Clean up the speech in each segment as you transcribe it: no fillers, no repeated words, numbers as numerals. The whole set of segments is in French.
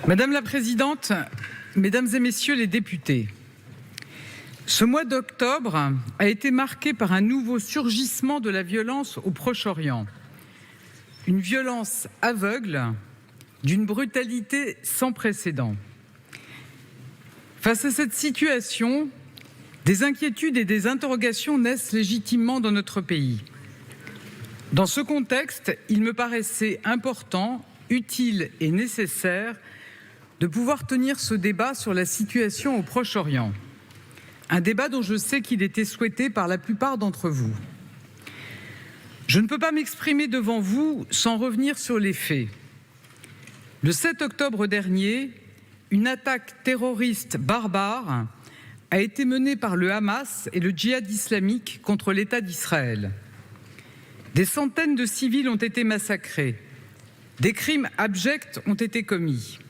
Madame la Présidente, Mesdames et Messieurs les députés, ce mois d'octobre a été marqué par un nouveau surgissement de la violence au Proche-Orient. Une violence aveugle, d'une brutalité sans précédent. Face à cette situation, des inquiétudes et des interrogations naissent légitimement dans notre pays. Dans ce contexte, il me paraissait important, utile et nécessaire de pouvoir tenir ce débat sur la situation au Proche-Orient. Un débat dont je sais qu'il était souhaité par la plupart d'entre vous. Je ne peux pas m'exprimer devant vous sans revenir sur les faits. Le 7 octobre dernier, une attaque terroriste barbare a été menée par le Hamas et le djihad islamique contre l'État d'Israël. Des centaines de civils ont été massacrés. Des crimes abjects ont été commis.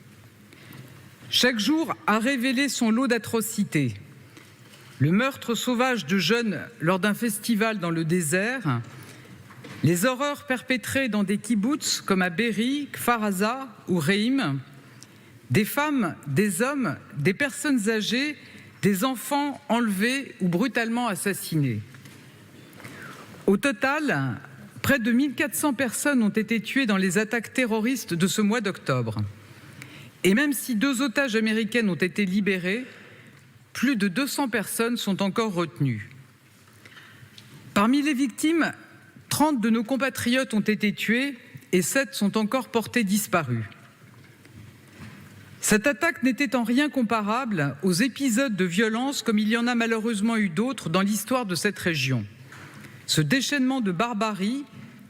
Chaque jour a révélé son lot d'atrocités. Le meurtre sauvage de jeunes lors d'un festival dans le désert, les horreurs perpétrées dans des kibboutz comme à Be'eri, Kfar Aza ou Re'im, des femmes, des hommes, des personnes âgées, des enfants enlevés ou brutalement assassinés. Au total, près de 1400 personnes ont été tuées dans les attaques terroristes de ce mois d'octobre. Et même si 2 otages américaines ont été libérées, plus de 200 personnes sont encore retenues. Parmi les victimes, 30 de nos compatriotes ont été tués et 7 sont encore portés disparus. Cette attaque n'était en rien comparable aux épisodes de violence comme il y en a malheureusement eu d'autres dans l'histoire de cette région. Ce déchaînement de barbarie,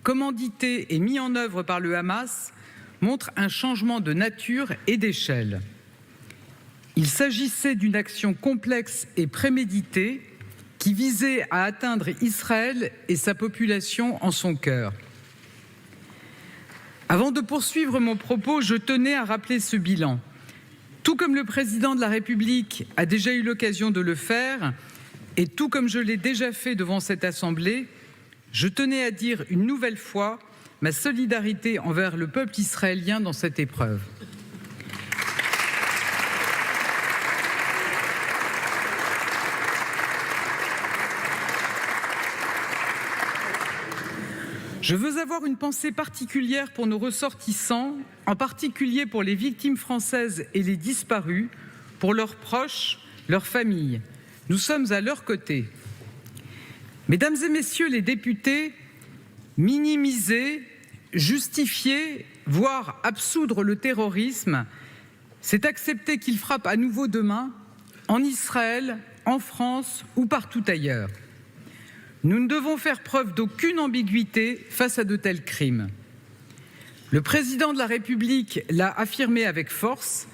commandité et mis en œuvre par le Hamas, montre un changement de nature et d'échelle. Il s'agissait d'une action complexe et préméditée qui visait à atteindre Israël et sa population en son cœur. Avant de poursuivre mon propos, je tenais à rappeler ce bilan. Tout comme le président de la République a déjà eu l'occasion de le faire, et tout comme je l'ai déjà fait devant cette Assemblée, je tenais à dire une nouvelle fois ma solidarité envers le peuple israélien dans cette épreuve. Je veux avoir une pensée particulière pour nos ressortissants, en particulier pour les victimes françaises et les disparus, pour leurs proches, leurs familles. Nous sommes à leur côté. Mesdames et Messieurs les députés, minimiser, justifier, voire absoudre le terrorisme, c'est accepter qu'il frappe à nouveau demain, en Israël, en France ou partout ailleurs. Nous ne devons faire preuve d'aucune ambiguïté face à de tels crimes. Le président de la République l'a affirmé avec force,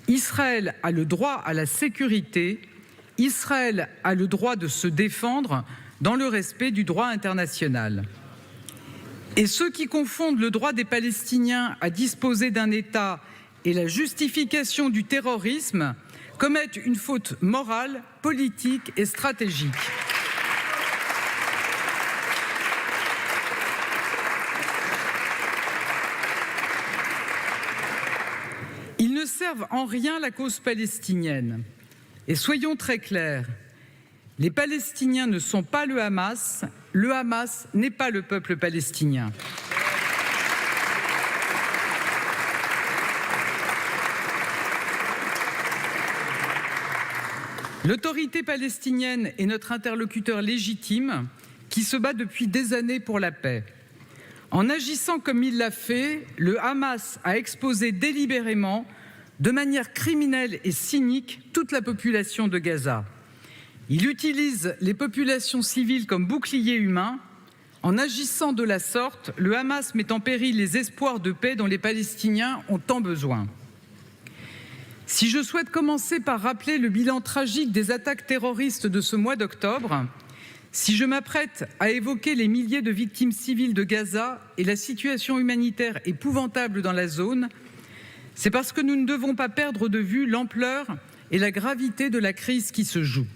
Israël a le droit à la sécurité, Israël a le droit de se défendre dans le respect du droit international. Et ceux qui confondent le droit des Palestiniens à disposer d'un État et la justification du terrorisme commettent une faute morale, politique et stratégique. Ils ne servent en rien la cause palestinienne. Et soyons très clairs, les Palestiniens ne sont pas le Hamas n'est pas le peuple palestinien. L'autorité palestinienne est notre interlocuteur légitime qui se bat depuis des années pour la paix. En agissant comme il l'a fait, le Hamas a exposé délibérément, de manière criminelle et cynique, toute la population de Gaza. Il utilise les populations civiles comme boucliers humains. En agissant de la sorte, le Hamas met en péril les espoirs de paix dont les Palestiniens ont tant besoin. Si je souhaite commencer par rappeler le bilan tragique des attaques terroristes de ce mois d'octobre, si je m'apprête à évoquer les milliers de victimes civiles de Gaza et la situation humanitaire épouvantable dans la zone, c'est parce que nous ne devons pas perdre de vue l'ampleur et la gravité de la crise qui se joue.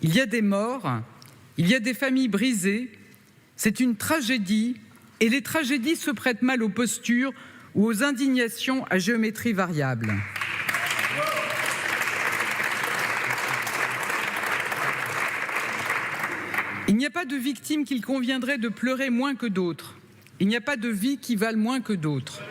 Il y a des morts, il y a des familles brisées, c'est une tragédie et les tragédies se prêtent mal aux postures ou aux indignations à géométrie variable. Il n'y a pas de victime qu'il conviendrait de pleurer moins que d'autres. Il n'y a pas de vie qui valent moins que d'autres.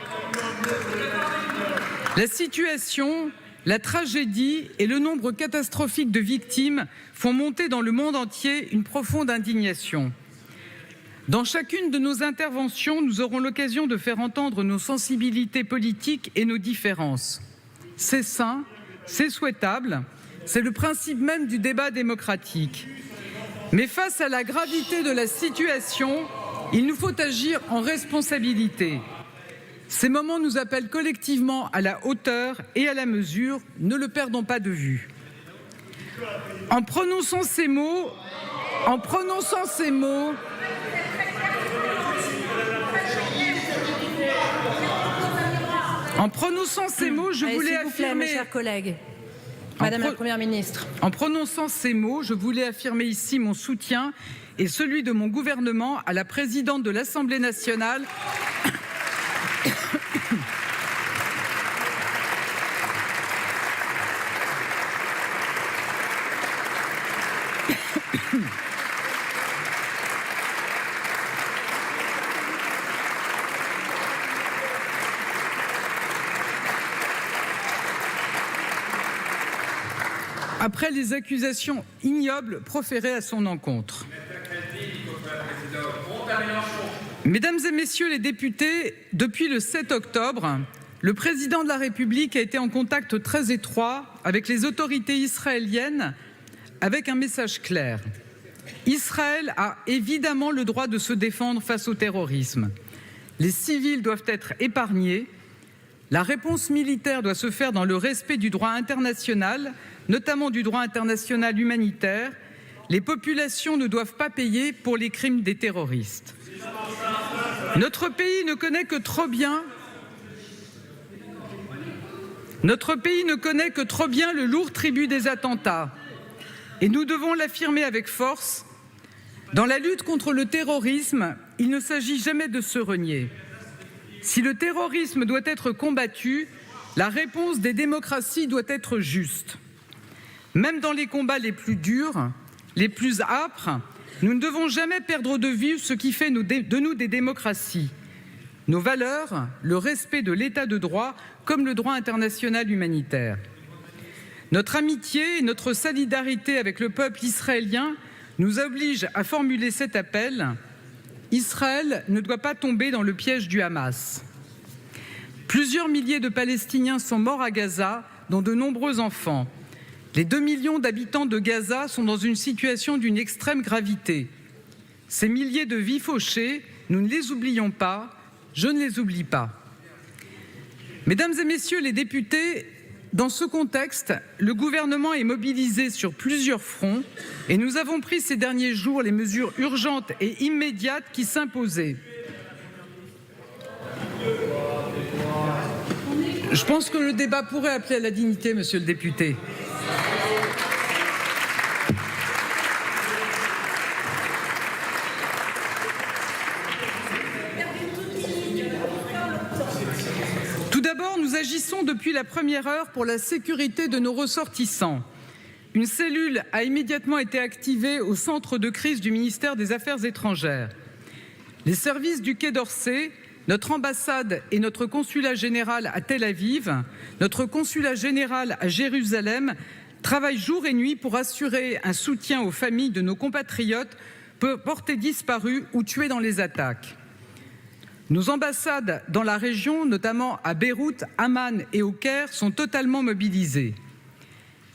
La situation, la tragédie et le nombre catastrophique de victimes font monter dans le monde entier une profonde indignation. Dans chacune de nos interventions, nous aurons l'occasion de faire entendre nos sensibilités politiques et nos différences. C'est sain, c'est souhaitable, c'est le principe même du débat démocratique. Mais face à la gravité de la situation, il nous faut agir en responsabilité. Ces moments nous appellent collectivement à la hauteur et à la mesure. Ne le perdons pas de vue. En prononçant ces mots, je voulais affirmer, mes chers collègues. Madame la Première ministre. En prononçant ces mots, je voulais affirmer ici mon soutien et celui de mon gouvernement à la présidente de l'Assemblée nationale. Après les accusations ignobles proférées à son encontre. Mesdames et messieurs les députés, depuis le 7 octobre, le président de la République a été en contact très étroit avec les autorités israéliennes avec un message clair. Israël a évidemment le droit de se défendre face au terrorisme. Les civils doivent être épargnés. La réponse militaire doit se faire dans le respect du droit international, notamment du droit international humanitaire. Les populations ne doivent pas payer pour les crimes des terroristes. Notre pays ne connaît que trop bien le lourd tribut des attentats. Et nous devons l'affirmer avec force. Dans la lutte contre le terrorisme, il ne s'agit jamais de se renier. Si le terrorisme doit être combattu, la réponse des démocraties doit être juste. Même dans les combats les plus durs, les plus âpres, nous ne devons jamais perdre de vue ce qui fait de nous des démocraties. Nos valeurs, le respect de l'état de droit comme le droit international humanitaire. Notre amitié et notre solidarité avec le peuple israélien nous obligent à formuler cet appel. Israël ne doit pas tomber dans le piège du Hamas. Plusieurs milliers de Palestiniens sont morts à Gaza, dont de nombreux enfants. Les 2 millions d'habitants de Gaza sont dans une situation d'une extrême gravité. Ces milliers de vies fauchées, nous ne les oublions pas, je ne les oublie pas. Mesdames et messieurs les députés, dans ce contexte, le gouvernement est mobilisé sur plusieurs fronts et nous avons pris ces derniers jours les mesures urgentes et immédiates qui s'imposaient. Je pense que le débat pourrait appeler à la dignité, monsieur le député. Tout d'abord, nous agissons depuis la première heure pour la sécurité de nos ressortissants. Une cellule a immédiatement été activée au centre de crise du ministère des Affaires étrangères. Les services du Quai d'Orsay, notre ambassade et notre consulat général à Tel Aviv, notre consulat général à Jérusalem travaillent jour et nuit pour assurer un soutien aux familles de nos compatriotes portés disparus ou tués dans les attaques. Nos ambassades dans la région, notamment à Beyrouth, Amman et au Caire, sont totalement mobilisées.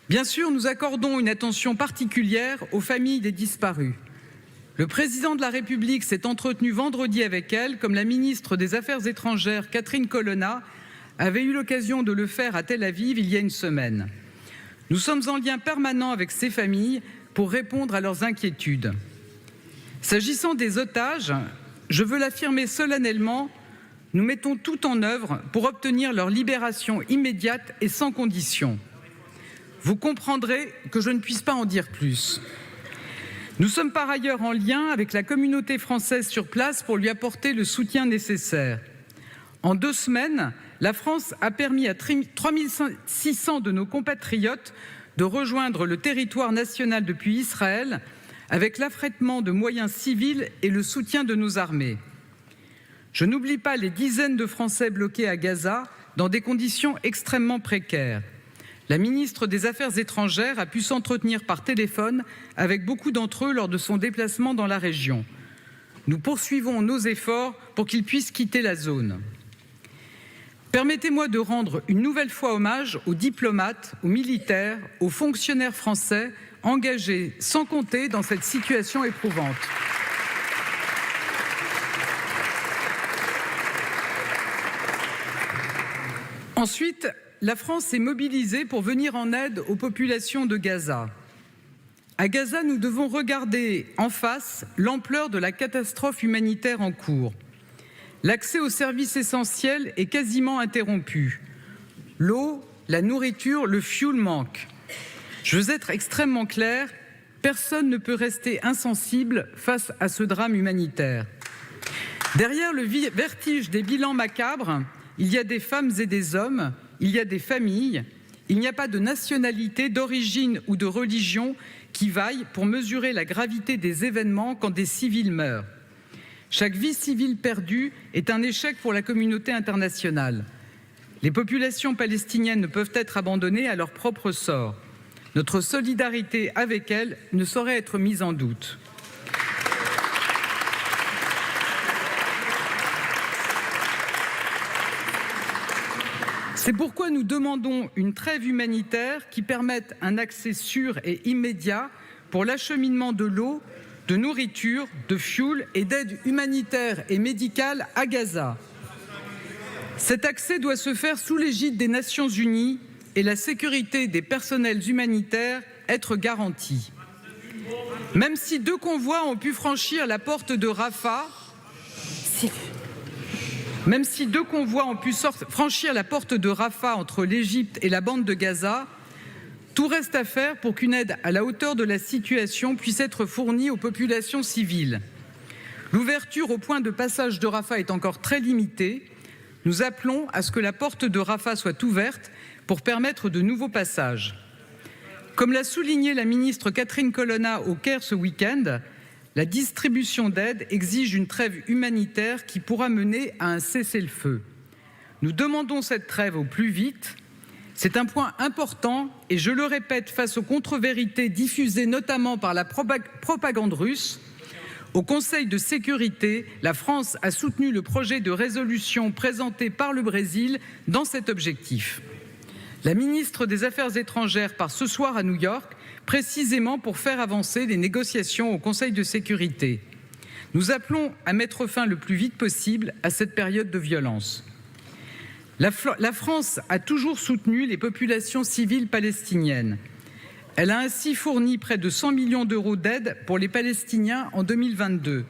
Bien sûr, nous accordons une attention particulière aux familles des disparus. Le président de la République s'est entretenu vendredi avec elles, comme la ministre des Affaires étrangères, Catherine Colonna, avait eu l'occasion de le faire à Tel Aviv il y a une semaine. Nous sommes en lien permanent avec ces familles pour répondre à leurs inquiétudes. S'agissant des otages, je veux l'affirmer solennellement, nous mettons tout en œuvre pour obtenir leur libération immédiate et sans condition. Vous comprendrez que je ne puisse pas en dire plus. Nous sommes par ailleurs en lien avec la communauté française sur place pour lui apporter le soutien nécessaire. En 2 semaines, la France a permis à 3600 de nos compatriotes de rejoindre le territoire national depuis Israël avec l'affrètement de moyens civils et le soutien de nos armées. Je n'oublie pas les dizaines de Français bloqués à Gaza dans des conditions extrêmement précaires. La ministre des Affaires étrangères a pu s'entretenir par téléphone avec beaucoup d'entre eux lors de son déplacement dans la région. Nous poursuivons nos efforts pour qu'ils puissent quitter la zone. Permettez-moi de rendre une nouvelle fois hommage aux diplomates, aux militaires, aux fonctionnaires français engagés sans compter dans cette situation éprouvante. Ensuite, la France s'est mobilisée pour venir en aide aux populations de Gaza. À Gaza, nous devons regarder en face l'ampleur de la catastrophe humanitaire en cours. L'accès aux services essentiels est quasiment interrompu. L'eau, la nourriture, le fioul manquent. Je veux être extrêmement claire, personne ne peut rester insensible face à ce drame humanitaire. Derrière le vertige des bilans macabres, il y a des femmes et des hommes, il y a des familles, il n'y a pas de nationalité, d'origine ou de religion qui vaille pour mesurer la gravité des événements quand des civils meurent. Chaque vie civile perdue est un échec pour la communauté internationale. Les populations palestiniennes ne peuvent être abandonnées à leur propre sort. Notre solidarité avec elles ne saurait être mise en doute. C'est pourquoi nous demandons une trêve humanitaire qui permette un accès sûr et immédiat pour l'acheminement de l'eau, de nourriture, de fioul et d'aide humanitaire et médicale à Gaza. Cet accès doit se faire sous l'égide des Nations Unies et la sécurité des personnels humanitaires être garantie. Même si 2 convois ont pu franchir la porte de Rafah, entre l'Égypte et la bande de Gaza, tout reste à faire pour qu'une aide à la hauteur de la situation puisse être fournie aux populations civiles. L'ouverture au point de passage de Rafah est encore très limitée. Nous appelons à ce que la porte de Rafah soit ouverte pour permettre de nouveaux passages. Comme l'a souligné la ministre Catherine Colonna au Caire ce week-end, la distribution d'aide exige une trêve humanitaire qui pourra mener à un cessez-le-feu. Nous demandons cette trêve au plus vite. C'est un point important et je le répète face aux contre-vérités diffusées notamment par la propagande russe. Au Conseil de sécurité, la France a soutenu le projet de résolution présenté par le Brésil dans cet objectif. La ministre des Affaires étrangères part ce soir à New York précisément pour faire avancer les négociations au Conseil de sécurité. Nous appelons à mettre fin le plus vite possible à cette période de violence. La France a toujours soutenu les populations civiles palestiniennes. Elle a ainsi fourni près de 100 millions d'euros d'aide pour les Palestiniens en 2022.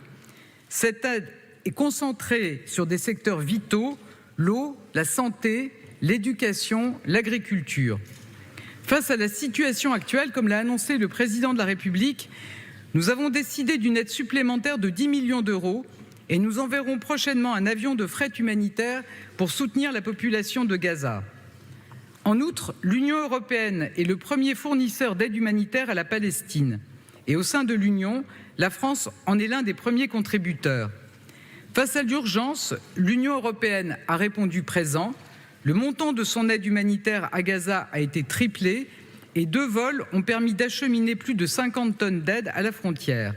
Cette aide est concentrée sur des secteurs vitaux, l'eau, la santé, l'éducation, l'agriculture. Face à la situation actuelle, comme l'a annoncé le président de la République, nous avons décidé d'une aide supplémentaire de 10 millions d'euros et nous enverrons prochainement un avion de fret humanitaire pour soutenir la population de Gaza. En outre, l'Union européenne est le premier fournisseur d'aide humanitaire à la Palestine. Et au sein de l'Union, la France en est l'un des premiers contributeurs. Face à l'urgence, l'Union européenne a répondu présent. Le montant de son aide humanitaire à Gaza a été triplé et 2 vols ont permis d'acheminer plus de 50 tonnes d'aide à la frontière.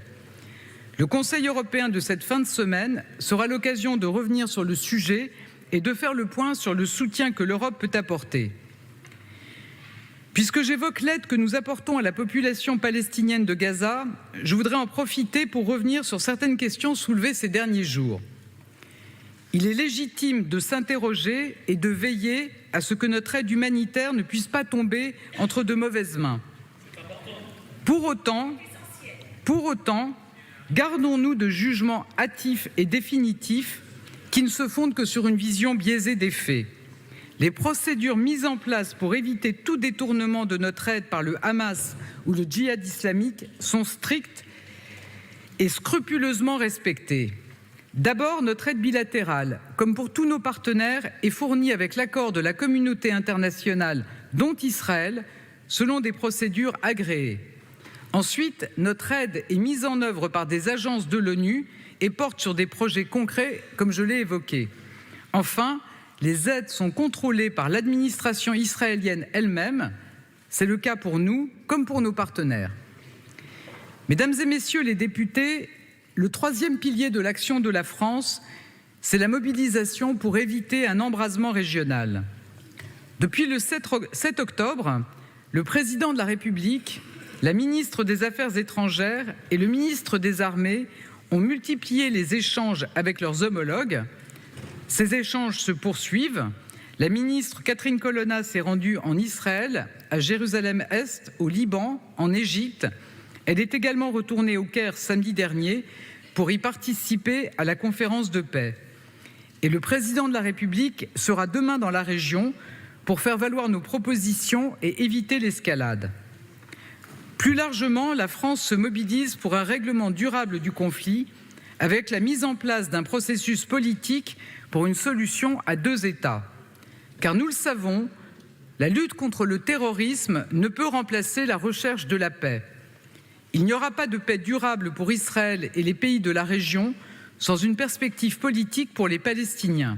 Le Conseil européen de cette fin de semaine sera l'occasion de revenir sur le sujet et de faire le point sur le soutien que l'Europe peut apporter. Puisque j'évoque l'aide que nous apportons à la population palestinienne de Gaza, je voudrais en profiter pour revenir sur certaines questions soulevées ces derniers jours. Il est légitime de s'interroger et de veiller à ce que notre aide humanitaire ne puisse pas tomber entre de mauvaises mains. Pour autant, gardons-nous de jugements hâtifs et définitifs qui ne se fondent que sur une vision biaisée des faits. Les procédures mises en place pour éviter tout détournement de notre aide par le Hamas ou le djihad islamique sont strictes et scrupuleusement respectées. D'abord, notre aide bilatérale, comme pour tous nos partenaires, est fournie avec l'accord de la communauté internationale, dont Israël, selon des procédures agréées. Ensuite, notre aide est mise en œuvre par des agences de l'ONU et porte sur des projets concrets, comme je l'ai évoqué. Enfin, les aides sont contrôlées par l'administration israélienne elle-même. C'est le cas pour nous comme pour nos partenaires. Mesdames et messieurs les députés, le troisième pilier de l'action de la France, c'est la mobilisation pour éviter un embrasement régional. Depuis le 7 octobre, le président de la République, la ministre des Affaires étrangères et le ministre des Armées ont multiplié les échanges avec leurs homologues. Ces échanges se poursuivent. La ministre Catherine Colonna s'est rendue en Israël, à Jérusalem-Est, au Liban, en Égypte. Elle est également retournée au Caire samedi dernier pour y participer à la conférence de paix. Et le président de la République sera demain dans la région pour faire valoir nos propositions et éviter l'escalade. Plus largement, la France se mobilise pour un règlement durable du conflit avec la mise en place d'un processus politique pour une solution à deux États. Car nous le savons, la lutte contre le terrorisme ne peut remplacer la recherche de la paix. Il n'y aura pas de paix durable pour Israël et les pays de la région sans une perspective politique pour les Palestiniens.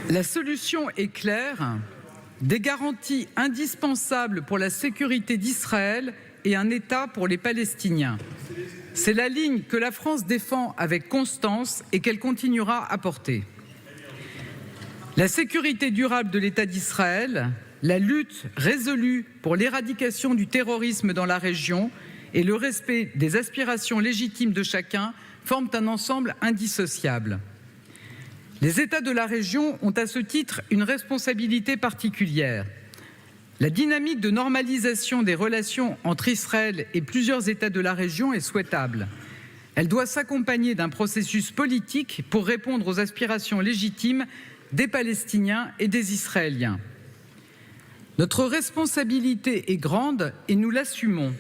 La solution est claire, des garanties indispensables pour la sécurité d'Israël et un État pour les Palestiniens. C'est la ligne que la France défend avec constance et qu'elle continuera à porter. La sécurité durable de l'État d'Israël, la lutte résolue pour l'éradication du terrorisme dans la région et le respect des aspirations légitimes de chacun forment un ensemble indissociable. Les États de la région ont à ce titre une responsabilité particulière. La dynamique de normalisation des relations entre Israël et plusieurs États de la région est souhaitable. Elle doit s'accompagner d'un processus politique pour répondre aux aspirations légitimes des Palestiniens et des Israéliens. Notre responsabilité est grande et nous l'assumons.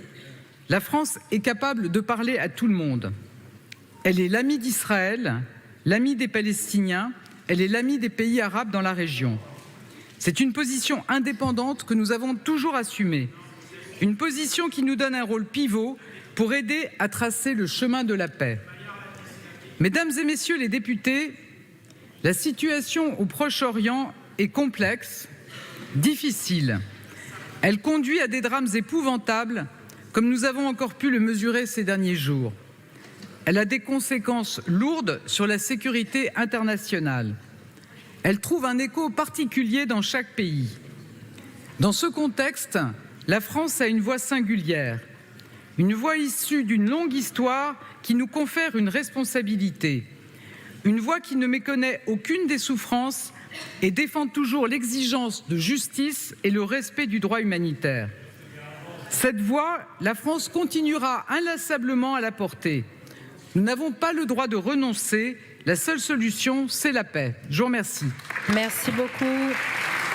La France est capable de parler à tout le monde. Elle est l'amie d'Israël, l'amie des Palestiniens, elle est l'amie des pays arabes dans la région. C'est une position indépendante que nous avons toujours assumée, une position qui nous donne un rôle pivot pour aider à tracer le chemin de la paix. Mesdames et messieurs les députés, la situation au Proche-Orient est complexe, difficile. Elle conduit à des drames épouvantables, comme nous avons encore pu le mesurer ces derniers jours. Elle a des conséquences lourdes sur la sécurité internationale. Elle trouve un écho particulier dans chaque pays. Dans ce contexte, la France a une voix singulière, une voix issue d'une longue histoire qui nous confère une responsabilité, une voix qui ne méconnaît aucune des souffrances et défend toujours l'exigence de justice et le respect du droit humanitaire. Cette voix, la France continuera inlassablement à la porter. Nous n'avons pas le droit de renoncer. La seule solution, c'est la paix. Je vous remercie. Merci beaucoup.